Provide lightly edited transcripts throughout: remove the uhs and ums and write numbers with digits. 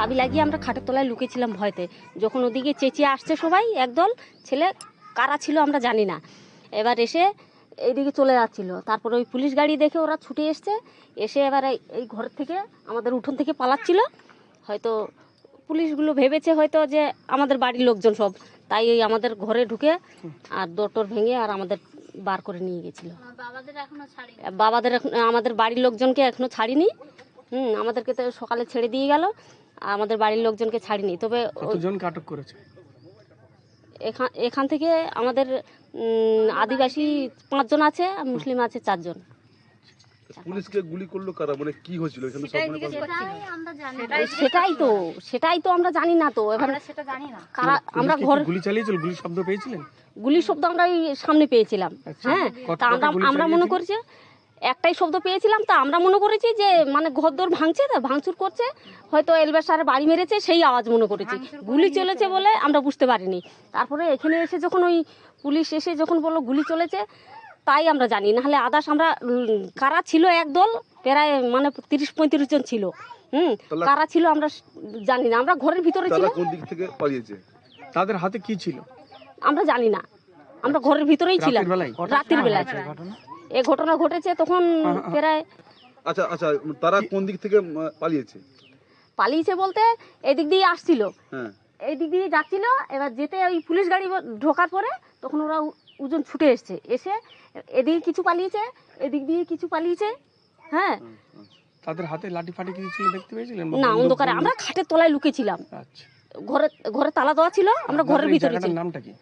চাবি লাগিয়ে আমরা খাটের তলায় লুকিয়েছিলাম ভয়তে। যখন ওদিকে চেঁচিয়ে আসছে সবাই একদল ছেলে, কারা ছিল আমরা জানি না, এবার এসে এইদিকে চলে যাচ্ছিল। তারপরে ওই পুলিশ গাড়ি দেখে ওরা ছুটে এসছে, এসে এবার এই ঘর থেকে আমাদের উঠোন থেকে পালাচ্ছিল। হয়তো পুলিশগুলো ভেবেছে হয়তো যে আমাদের বাড়ির লোকজন সব, তাই ওই আমাদের ঘরে ঢুকে আর দরটর ভেঙে আর আমাদের বার করে নিয়ে গেছিল। আমাদের বাড়ির লোকজনকে এখনো ছাড়িনি। আমাদেরকে তো সকালে ছেড়ে দিয়ে গেল, আমাদের বাড়ির লোকজনকে ছাড়িনি। তবে কতজনকে আটক করেছে? এখান থেকে আমাদের আদিবাসী 5 জন আছে, আর মুসলিম আছে 4 জন। পুলিশকে গুলি করলো কারা, মানে কি হয়েছিল এখানে? সেটাই তো আমরা জানি না। তো এবার কারা, আমরা ঘর গুলি চালিয়েছিল, গুলির শব্দ পেয়েছিলেন? গুলির শব্দ আমরা ওই সামনে পেয়েছিলাম। হ্যাঁ, তা আমরা মনে করছি একটাই শব্দ পেয়েছিলাম, তা আমরা মনে করেছি যে মানে ঘরদোর ভাঙছে, তা ভাঙচুর করছে, হয়তো এলবেস্টারে বাড়ি মেরেছে সেই আওয়াজ মনে করেছি। গুলি চলেছে বলে আমরা বুঝতে পারিনি। তারপরে এখানে এসে যখন ওই পুলিশ এসে যখন বললো গুলি চলেছে, তাই আমরা জানি। নাহলে আদার্স আমরা কারা ছিল একদল, প্রায় মানে 30-35 জন ছিল। কারা ছিল আমরা জানি না, আমরা ঘরের ভিতরে ছিলাম। কোন দিক থেকে পালিয়েছে? তাদের হাতে কি ছিল আমরা জানি না, আমরা ঘরের ভিতরেই ছিলাম রাতের বেলায়। এই ঘটনা ঘটেছে তখন প্রায়। আচ্ছা আচ্ছা, তারা কোন দিক থেকে পালিয়েছে বলতে এদিক দিয়ে আসছিল, হ্যাঁ, এই দিক দিয়ে যাচ্ছিল। এবার যেতে ওই পুলিশ গাড়ি ঢোকার পরে তখন ওরা ওজন ছুটে এসছে, এসে এদিকে কিছু পালিয়েছে, এদিক দিয়ে কিছু পালিয়েছে। হ্যাঁ, তাদের হাতে লাঠি ফাটি কিছু ছিল দেখতে পেয়েছিলেন? না, অন্ধকারে আমরা খাটের তলায় লুকিয়েছিলাম। আচ্ছা, ঘরে তালা দেওয়া ছিল, আমরা ঘরের ভিতরে ছিলাম। নামটা কি?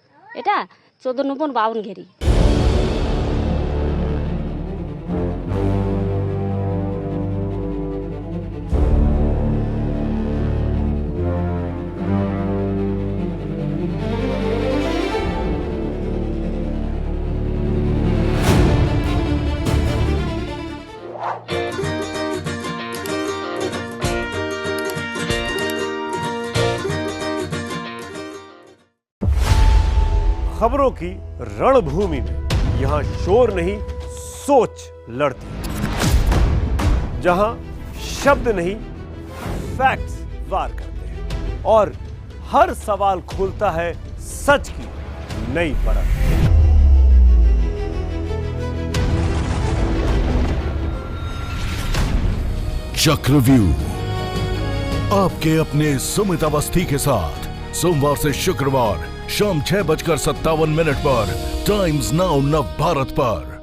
এটা 14 নম্বর বাউনঘেরি। खबरों की रणभूमि में यहां शोर नहीं सोच लड़ती है, जहां शब्द नहीं फैक्ट्स वार करते हैं और हर सवाल खोलता है सच की नई परत। चक्रव्यूह आपके अपने सुमित अवस्थी के साथ सोमवार से शुक्रवार शाम 6:57 पर टाइम्स नाउ नव भारत पर।